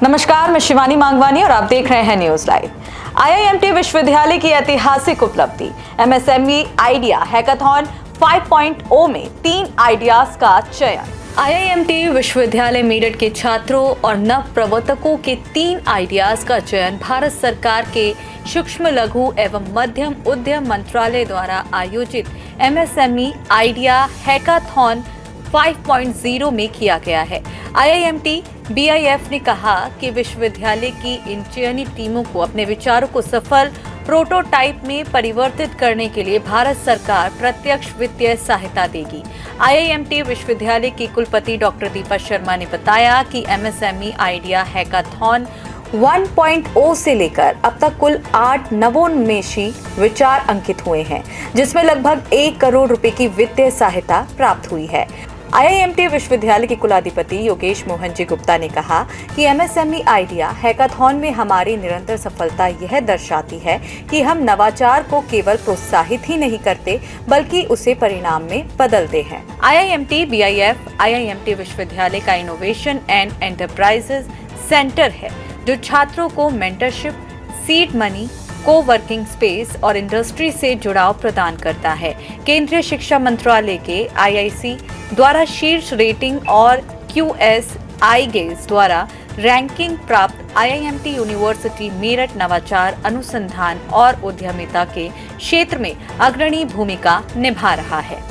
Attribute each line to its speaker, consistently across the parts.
Speaker 1: नमस्कार, मैं शिवानी मांगवानी और आप देख रहे हैं न्यूज लाइव। आईआईएमटी विश्वविद्यालय की ऐतिहासिक उपलब्धि, एमएसएमई आइडिया हैकाथॉन 5.0 में 3 आइडियाज का चयन। आईआईएमटी विश्वविद्यालय मेरठ के छात्रों और नव प्रवर्तकों के 3 आइडियाज का चयन भारत सरकार के सूक्ष्म लघु एवं मध्यम उद्यम मंत्रालय द्वारा आयोजित एमएसएमई आइडिया हैकाथॉन 5.0 में किया गया है। आईआईएमटी बीआईएफ ने कहा कि विश्वविद्यालय की इन चयनित टीमों को अपने विचारों को सफल प्रोटोटाइप में परिवर्तित करने के लिए भारत सरकार प्रत्यक्ष वित्तीय सहायता देगी। आईआईएमटी विश्वविद्यालय की कुलपति डॉक्टर दीपा शर्मा ने बताया कि एमएसएमई आइडिया हैकाथॉन 1.0 से लेकर अब तक कुल 8 नवोन्मेषी विचार अंकित हुए हैं, जिसमें लगभग 1 करोड़ रुपए की वित्तीय सहायता प्राप्त हुई है। आईआईएमटी विश्वविद्यालय के कुलाधिपति योगेश मोहन जी गुप्ता ने कहा कि एमएसएमई आइडिया हैकाथॉन में हमारी निरंतर सफलता यह दर्शाती है कि हम नवाचार को केवल प्रोत्साहित ही नहीं करते बल्कि उसे परिणाम में बदलते हैं। आईआईएमटी बीआईएफ आईआईएमटी विश्वविद्यालय का इनोवेशन एंड एंटरप्राइजेज सेंटर है, जो छात्रों को mentorship, seed money, co-working space और इंडस्ट्री से जुड़ाव प्रदान करता है। केंद्रीय शिक्षा मंत्रालय के आईआईसी द्वारा शीर्ष रेटिंग और क्यूएस आईगेज द्वारा रैंकिंग प्राप्त आईआईएमटी यूनिवर्सिटी मेरठ नवाचार, अनुसंधान और उद्यमिता के क्षेत्र में अग्रणी भूमिका निभा रहा है।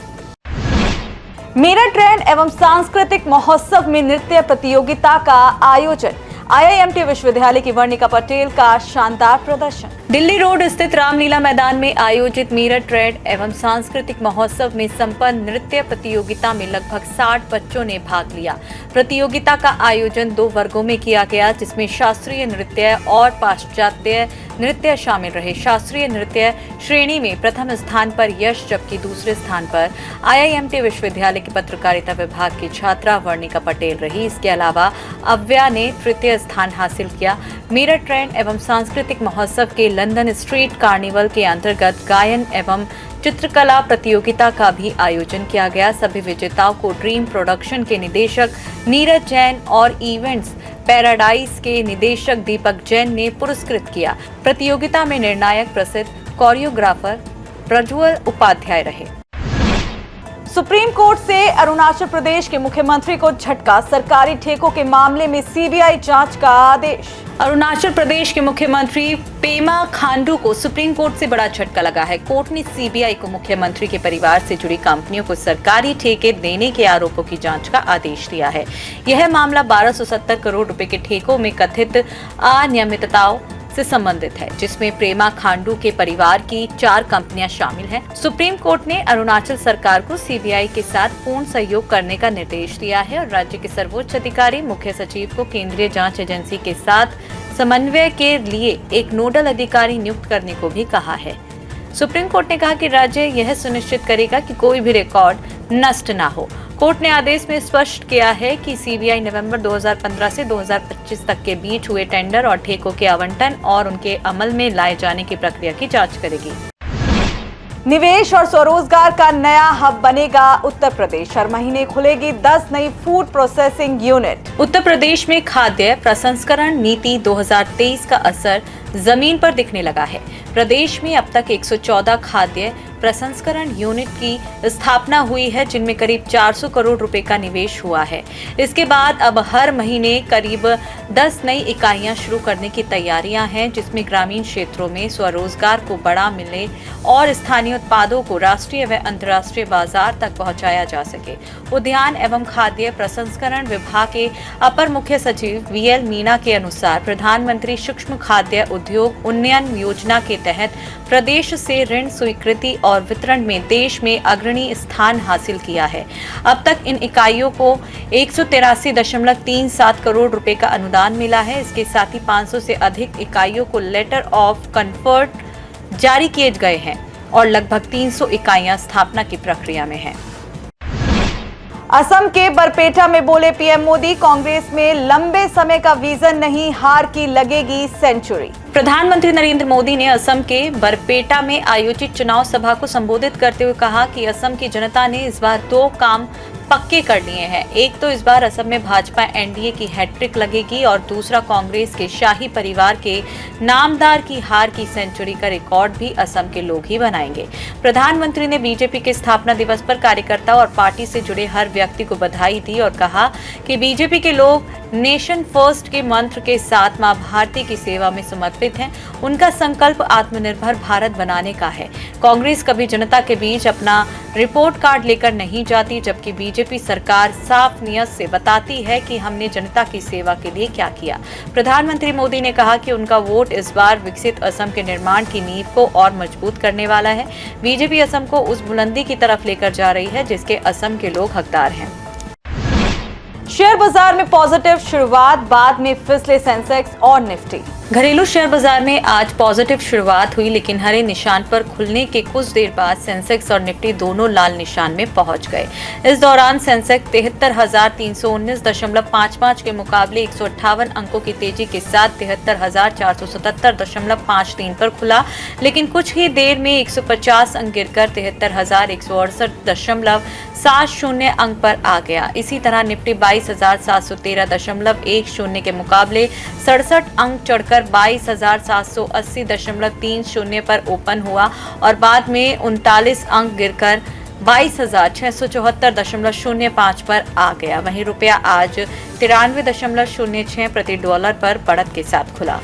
Speaker 1: मेरठ ट्रेंड एवं सांस्कृतिक महोत्सव में नृत्य प्रतियोगिता का आयोजन, आईआईएमटी विश्वविद्यालय की वर्णिका पटेल का शानदार प्रदर्शन। दिल्ली रोड स्थित रामलीला मैदान में आयोजित मेरठ ट्रेड एवं सांस्कृतिक महोत्सव में संपन्न नृत्य प्रतियोगिता में लगभग 60 बच्चों ने भाग लिया। प्रतियोगिता का आयोजन 2 वर्गों में किया गया, जिसमें शास्त्रीय नृत्य और पाश्चात्य नृत्य शामिल रहे। शास्त्रीय नृत्य श्रेणी में प्रथम स्थान पर यश, जबकि दूसरे स्थान पर आईआईएमटी विश्वविद्यालय के पत्रकारिता विभाग की छात्रा वर्णिका पटेल रही। इसके अलावा अव्या ने तृतीय स्थान हासिल किया। मेरठ ट्रेंड एवं सांस्कृतिक महोत्सव के लंदन स्ट्रीट कार्निवल के अंतर्गत गायन एवं चित्रकला प्रतियोगिता का भी आयोजन किया गया। सभी विजेताओं को ड्रीम प्रोडक्शन के निदेशक नीरज जैन और इवेंट्स पैराडाइज के निदेशक दीपक जैन ने पुरस्कृत किया। प्रतियोगिता में निर्णायक प्रसिद्ध कोरियोग्राफर प्रज्वल उपाध्याय रहे। सुप्रीम कोर्ट से अरुणाचल प्रदेश के मुख्यमंत्री को झटका, सरकारी ठेकों के मामले में सीबीआई जांच का आदेश। अरुणाचल प्रदेश के मुख्यमंत्री पेमा खांडू को सुप्रीम कोर्ट से बड़ा झटका लगा है। कोर्ट ने सीबीआई को मुख्यमंत्री के परिवार से जुड़ी कंपनियों को सरकारी ठेके देने के आरोपों की जांच का आदेश दिया है। यह मामला 1270 करोड़ रुपए के ठेकों में कथित अनियमितताओं से संबंधित है, जिसमें प्रेमा खांडू के परिवार की 4 कंपनियां शामिल हैं। सुप्रीम कोर्ट ने अरुणाचल सरकार को सीबीआई के साथ पूर्ण सहयोग करने का निर्देश दिया है और राज्य के सर्वोच्च अधिकारी मुख्य सचिव को केंद्रीय जांच एजेंसी के साथ समन्वय के लिए एक नोडल अधिकारी नियुक्त करने को भी कहा है। सुप्रीम कोर्ट ने कहा कि राज्य यह सुनिश्चित करेगा कि कोई भी रिकॉर्ड नष्ट न हो। कोर्ट ने आदेश में स्पष्ट किया है कि सीबीआई नवंबर 2015 से 2025 तक के बीच हुए टेंडर और ठेकों के आवंटन और उनके अमल में लाए जाने की प्रक्रिया की जांच करेगी। निवेश और स्वरोजगार का नया हब बनेगा उत्तर प्रदेश। हर महीने खुलेगी 10 नई food processing unit. Uttar Pradesh में खाद्य प्रसंस्करण नीति 2023 का असर जमीन पर दिखने लगा है। प्रदेश में अब तक 114 खाद्य प्रसंस्करण यूनिट की स्थापना हुई है, जिनमें करीब 400 करोड़ रुपए का निवेश हुआ है। इसके बाद अब हर महीने करीब 10 नई इकाइयां शुरू करने की तैयारियां हैं, जिसमें ग्रामीण क्षेत्रों में स्वरोजगार को बढ़ा मिले और स्थानीय उत्पादों को राष्ट्रीय व अंतर्राष्ट्रीय बाजार तक पहुंचाया जा सके। उद्यान एवं खाद्य प्रसंस्करण विभाग के अपर मुख्य सचिव वीएल मीणा के अनुसार प्रधानमंत्री सूक्ष्म खाद्य उद्योग उन्नयन योजना के तहत प्रदेश से ऋण स्वीकृति और वितरण में देश में अग्रणी स्थान हासिल किया है। अब तक इन इकाइयों को 183.37 करोड़ रुपए का अनुदान मिला है। इसके साथ ही 500 से अधिक इकाइयों को लेटर ऑफ कंफर्ट जारी किए गए हैं और लगभग 300 इकाइयां स्थापना की प्रक्रिया में हैं। असम के बरपेटा में बोले पीएम मोदी, कांग्रेस में लंबे समय का विजन नहीं, हार की लगेगी सेंचुरी। प्रधानमंत्री नरेंद्र मोदी ने असम के बरपेटा में आयोजित चुनाव सभा को संबोधित करते हुए कहा कि असम की जनता ने इस बार 2 काम पक्के कर लिए हैं। एक तो इस बार असम में भाजपा एनडीए की हैट्रिक लगेगी और दूसरा कांग्रेस के शाही परिवार के नामदार की हार की सेंचुरी का रिकॉर्ड भी असम के लोग ही बनाएंगे। प्रधानमंत्री ने बीजेपी के स्थापना दिवस पर कार्यकर्ता और पार्टी से जुड़े हर व्यक्ति को बधाई दी और कहा कि बीजेपी के लोग नेशन फर्स्ट के मंत्र के साथ मां भारती की सेवा में समर्पित हैं। उनका संकल्प आत्मनिर्भर भारत बनाने का है। कांग्रेस कभी जनता के बीच अपना रिपोर्ट कार्ड लेकर नहीं जाती, जबकि बीजेपी सरकार साफ नियत से बताती है कि हमने जनता की सेवा के लिए क्या किया। प्रधानमंत्री मोदी ने कहा कि उनका वोट इस बार विकसित असम के निर्माण की नींव को और मजबूत करने वाला है। बीजेपी असम को उस बुलंदी की तरफ लेकर जा रही है जिसके असम के लोग हकदार हैं। शेयर बाजार में पॉजिटिव शुरुआत, बाद में फिसले सेंसेक्स और निफ्टी। घरेलू शेयर बाजार में आज पॉजिटिव शुरुआत हुई, लेकिन हरे निशान पर खुलने के कुछ देर बाद सेंसेक्स और निफ्टी दोनों लाल निशान में पहुंच गए। इस दौरान सेंसेक्स 73,319.55 के मुकाबले 158 अंकों की तेजी के साथ 73,477.53 पर खुला, लेकिन कुछ ही देर में 150 अंक गिरकर 73,168.70 अंक पर आ गया। इसी तरह निफ्टी 22,713.10 के मुकाबले 67 अंक चढ़कर 22,780.30 पर ओपन हुआ और बाद में 39 अंक गिरकर 22,674.05 पर आ गया। वहीं रुपया आज 93.06 प्रति डॉलर पर बढ़त के साथ खुला।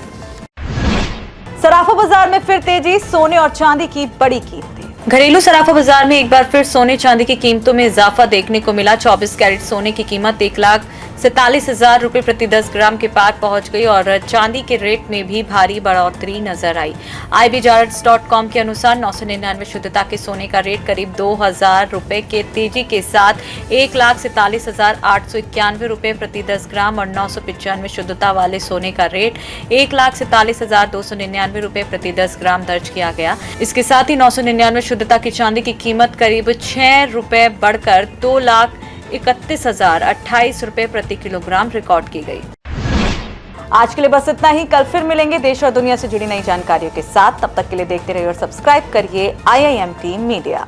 Speaker 1: सराफा बाजार में फिर तेजी, सोने और चांदी की बड़ी कीमतें। घरेलू सराफा बाजार में एक बार फिर सोने चांदी की कीमतों में इजाफा देखने को मिला। 24 कैरेट सोने की कीमत 1,47,000 रुपए प्रति 10 ग्राम के पार पहुंच गई और चांदी के रेट में भी भारी बढ़ोतरी नजर आई। IBJarts.com के अनुसार 999 शुद्धता के सोने का रेट करीब 2,000 रुपए के तेजी के साथ 1,47,891 रुपए प्रति 10 ग्राम और 995 शुद्धता वाले सोने का रेट 1,47,299 रुपए प्रति 10 ग्राम दर्ज किया गया। इसके साथ ही 999 शुद्धता की चांदी की कीमत करीब 6 रुपए बढ़कर 2,31,028 रुपए प्रति किलोग्राम रिकॉर्ड की गई। आज के लिए बस इतना ही। कल फिर मिलेंगे देश और दुनिया से जुड़ी नई जानकारियों के साथ। तब तक के लिए देखते रहिए और सब्सक्राइब करिए IIMT मीडिया।